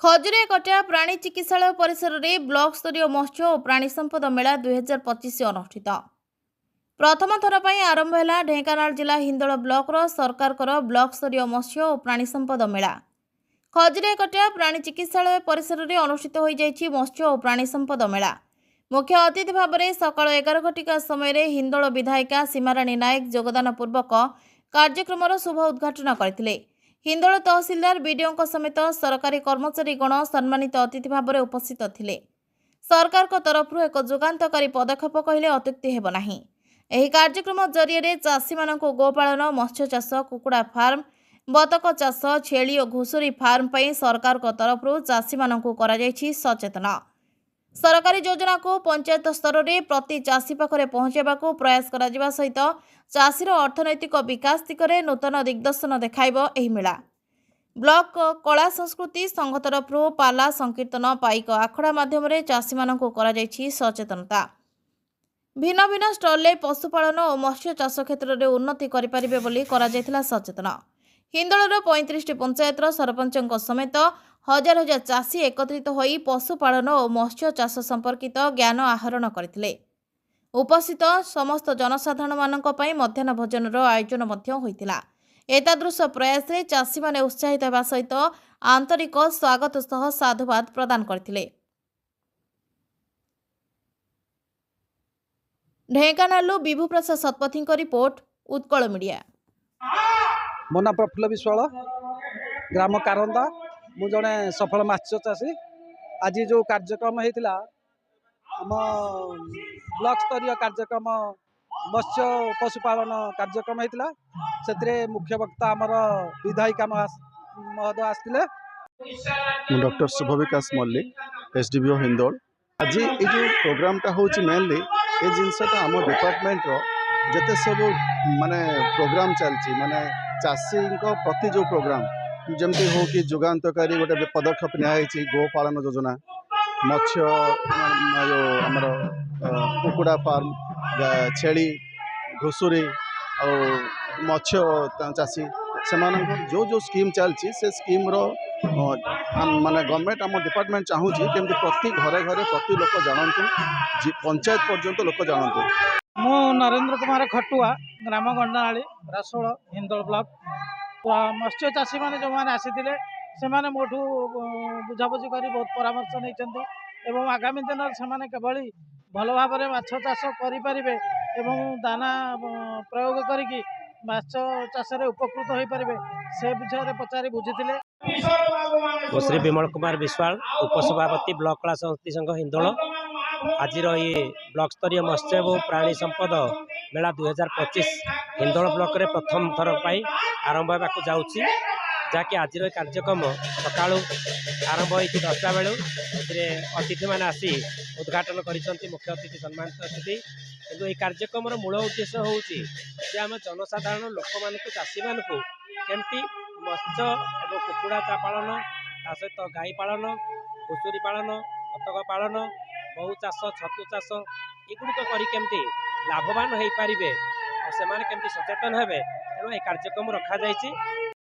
ଖଜୁରିଆକଟା ପ୍ରାଣୀ ଚିକିତ୍ସାଳୟ ପରିସରରେ ବ୍ଲକ ସ୍ତରୀୟ ମତ୍ସ୍ୟ ଓ ପ୍ରାଣୀ ସମ୍ପଦ ମେଳା 2025 ଅନୁଷ୍ଠିତ। ପ୍ରଥମ ଥର ପାଇଁ ଆରମ୍ଭ ହେଲା ଢେଙ୍କାନାଳ ଜିଲ୍ଲା ହିନ୍ଦୋଳ ବ୍ଲକର ସରକାରଙ୍କର ବ୍ଲକ ସ୍ତରୀୟ ମତ୍ସ୍ୟ ଓ ପ୍ରାଣୀ ସମ୍ପଦ ମେଳା। ଖଜୁରିଆକଟା ପ୍ରାଣୀ ଚିକିତ୍ସାଳୟ ପରିସରରେ ଅନୁଷ୍ଠିତ ହୋଇଯାଇଛି ମତ୍ସ୍ୟ ଓ ପ୍ରାଣୀ ସମ୍ପଦ ମେଳା। ମୁଖ୍ୟ ଅତିଥି ଭାବରେ ସକାଳ 11 ଘଟିକା ସମୟରେ ହିନ୍ଦୋଳ ବିଧାୟିକା ସୀମାରାଣୀ ନାୟକ ଯୋଗଦାନ ପୂର୍ବକ କାର୍ଯ୍ୟକ୍ରମର ଶୁଭ ଉଦ୍ଘାଟନ କରିଥିଲେ। ହିନ୍ଦୋଳ ତହସିଲଦାର ବିଡିଓଙ୍କ ସମେତ ସରକାରୀ କର୍ମଚାରୀଗଣ ସମ୍ମାନିତ ଅତିଥି ଭାବରେ ଉପସ୍ଥିତ ଥିଲେ। ସରକାରଙ୍କ ତରଫରୁ ଏକ ଯୁଗାନ୍ତକାରୀ ପଦକ୍ଷେପ କହିଲେ ଅତ୍ୟୁକ୍ତି ହେବ ନାହିଁ। ଏହି କାର୍ଯ୍ୟକ୍ରମ ଜରିଆରେ ଚାଷୀମାନଙ୍କୁ ଗୋପାଳନ, ମତ୍ସ୍ୟ ଚାଷ, କୁକୁଡ଼ା ଫାର୍ମ, ବତକ ଚାଷ, ଛେଳି ଓ ଘୁଷୁରୀ ଫାର୍ମ ପାଇଁ ସରକାରଙ୍କ ତରଫରୁ ଚାଷୀମାନଙ୍କୁ କରାଯାଇଛି ସଚେତନ। ସରକାରୀ ଯୋଜନାକୁ ପଞ୍ଚାୟତ ସ୍ତରରେ ପ୍ରତି ଚାଷୀ ପାଖରେ ପହଞ୍ଚାଇବାକୁ ପ୍ରୟାସ କରାଯିବା ସହିତ ଚାଷୀର ଅର୍ଥନୈତିକ ବିକାଶ ଦିଗରେ ନୂତନ ଦିଗ୍ଦର୍ଶନ ଦେଖାଇବ ଏହି ମେଳା। ବ୍ଲକ କଳା ସଂସ୍କୃତି ସଂଘ ତରଫରୁ ପାଲା, ସଂକୀର୍ତ୍ତନ, ପାଇକ ଆଖଡ଼ା ମାଧ୍ୟମରେ ଚାଷୀମାନଙ୍କୁ କରାଯାଇଛି ସଚେତନତା। ଭିନ୍ନ ଭିନ୍ନ ଷ୍ଟଲରେ ପଶୁପାଳନ ଓ ମତ୍ସ୍ୟ ଚାଷ କ୍ଷେତ୍ରରେ ଉନ୍ନତି କରିପାରିବେ ବୋଲି କରାଯାଇଥିଲା ସଚେତନ। ହିନ୍ଦୋଳର 35ଟି ପଞ୍ଚାୟତର ସରପଞ୍ଚଙ୍କ ସମେତ ହଜାର ହଜାର ଚାଷୀ ଏକତ୍ରିତ ହୋଇ ପଶୁପାଳନ ଓ ମତ୍ସ୍ୟ ଚାଷ ସମ୍ପର୍କିତ ଜ୍ଞାନ ଆହରଣ କରିଥିଲେ। ଉପସ୍ଥିତ ସମସ୍ତ ଜନସାଧାରଣମାନଙ୍କ ପାଇଁ ମଧ୍ୟାହ୍ନ ଭୋଜନର ଆୟୋଜନ ମଧ୍ୟ ହୋଇଥିଲା। ଏତାଦୃଶ ପ୍ରୟାସରେ ଚାଷୀମାନେ ଉତ୍ସାହିତ ହେବା ସହିତ ଆନ୍ତରିକ ସ୍ୱାଗତ ସହ ସାଧୁବାଦ ପ୍ରଦାନ କରିଥିଲେ। ଢେଙ୍କାନାଳରୁ ବିଭୁ ପ୍ରସାଦ ଶତପଥୀଙ୍କ ରିପୋର୍ଟ, ଉତ୍କଳ ମିଡ଼ିଆ। ମୋ ନାଁ ପ୍ରଫୁଲ୍ଲ ବିଶ୍ୱାଳ, ଗ୍ରାମ କାରନ୍ଦା। ମୁଁ ଜଣେ ସଫଳ ମାଛ ଚାଷୀ। ଆଜି ଯେଉଁ କାର୍ଯ୍ୟକ୍ରମ ହେଇଥିଲା, ଆମ ବ୍ଲକ ସ୍ତରୀୟ କାର୍ଯ୍ୟକ୍ରମ ମତ୍ସ୍ୟ ପଶୁପାଳନ କାର୍ଯ୍ୟକ୍ରମ ହେଇଥିଲା। ସେଥିରେ ମୁଖ୍ୟ ବକ୍ତା ଆମର ବିଧାୟିକା ମହୋଦୟ ଆସିଥିଲେ। ମୁଁ ଡକ୍ଟର ଶୁଭ ବିକାଶ ମଲ୍ଲିକ, SDBO ହିନ୍ଦୋଳ। ଆଜି এই ଯେଉଁ ପ୍ରୋଗ୍ରାମଟା ହେଉଛି ମେନଲି ଏ ଜିନିଷଟା ଆମ ଡିପାର୍ଟମେଣ୍ଟର ଯେତେ ସବୁ ମାନେ ପ୍ରୋଗ୍ରାମ ଚାଲିଛି, ମାନେ ଚାଷୀଙ୍କ ପ୍ରତି ଯେଉଁ ପ୍ରୋଗ୍ରାମ ଯେମିତି ହଉ କି ଯୁଗାନ୍ତକାରୀ ଗୋଟେ ପଦକ୍ଷେପ ନିଆଯାଇଛି ଗୋପାଳନ ଯୋଜନା, ମତ୍ସ୍ୟ ଯେଉଁ ଆମର କୁକୁଡ଼ା ଫାର୍ମ, ଛେଳି, ଘୁଷୁରୀ ଆଉ ମତ୍ସ୍ୟ ଚାଷୀ ସେମାନଙ୍କ ଯେଉଁ ସ୍କିମ୍ ଚାଲିଛି ସେ ସ୍କିମ୍ର ମାନେ ଗଭର୍ଣ୍ଣମେଣ୍ଟ ଆମ ଡିପାର୍ଟମେଣ୍ଟ ଚାହୁଁଛି କେମିତି ପ୍ରତି ଘରେ ଘରେ ପ୍ରତି ଲୋକ ଜାଣନ୍ତୁ, ପଞ୍ଚାୟତ ପର୍ଯ୍ୟନ୍ତ ଲୋକ ଜାଣନ୍ତୁ। ମୁଁ ନରେନ୍ଦ୍ର କୁମାର ଖଟୁଆ, ଗ୍ରାମ ଗଣ୍ଡାଳି, ରାସୋଳ, ହିନ୍ଦୋଳ ବ୍ଲକ। ମତ୍ସ୍ୟ ଚାଷୀମାନେ ଯେଉଁମାନେ ଆସିଥିଲେ ସେମାନେ ମୋଠୁ ବୁଝାବୁଝି କରି ବହୁତ ପରାମର୍ଶ ନେଇଛନ୍ତି ଏବଂ ଆଗାମୀ ଦିନରେ ସେମାନେ କିଭଳି ଭଲ ଭାବରେ ମାଛ ଚାଷ କରିପାରିବେ ଏବଂ ଦାନା ପ୍ରୟୋଗ କରିକି ମାଛ ଚାଷରେ ଉପକୃତ ହୋଇପାରିବେ ସେ ବିଷୟରେ ପଚାରି ବୁଝିଥିଲେ। ମୁଁ ଶ୍ରୀ ବିମଳ କୁମାର ବିଶ୍ୱାଳ, ଉପସଭାପତି ବ୍ଲକ କଳା ସଂସ୍କୃତି ସଂଘ ହିନ୍ଦୋଳ। ଆଜିର ଏ ବ୍ଲକ ସ୍ତରୀୟ ମତ୍ସ୍ୟ ଏବଂ ପ୍ରାଣୀ ସମ୍ପଦ ମେଳା 2025 ହିନ୍ଦୋଳ ବ୍ଲକରେ ପ୍ରଥମ ଥର ପାଇଁ ଆରମ୍ଭ ହେବାକୁ ଯାଉଛି, ଯାହାକି ଆଜିର ଏ କାର୍ଯ୍ୟକ୍ରମ ସକାଳୁ ଆରମ୍ଭ ହୋଇଛି 10ଟା ବେଳୁ। ଏଥିରେ ଅତିଥିମାନେ ଆସି ଉଦ୍ଘାଟନ କରିଛନ୍ତି, ମୁଖ୍ୟ ଅତିଥି ସମ୍ମାନିତ ଅତିଥି। କିନ୍ତୁ ଏହି କାର୍ଯ୍ୟକ୍ରମର ମୂଳ ଉଦ୍ଦେଶ୍ୟ ହେଉଛି ଯେ ଆମେ ଜନସାଧାରଣ ଲୋକମାନଙ୍କୁ, ଚାଷୀମାନଙ୍କୁ କେମିତି ମତ୍ସ୍ୟ ଏବଂ କୁକୁଡ଼ା ପାଳନ, ତା ସହିତ ଗାଈ ପାଳନ, ଘୁଷୁରୀ ପାଳନ, ବତକ ପାଳନ, ମହୁ ଚାଷ, ଛତୁ ଚାଷ ଏଗୁଡ଼ିକ କରି କେମିତି ଲାଭବାନ ହୋଇପାରିବେ ଆଉ ସେମାନେ କେମିତି ସଚେତନ ହେବେ, ତେଣୁ ଏହି କାର୍ଯ୍ୟକ୍ରମ ରଖାଯାଇଛି।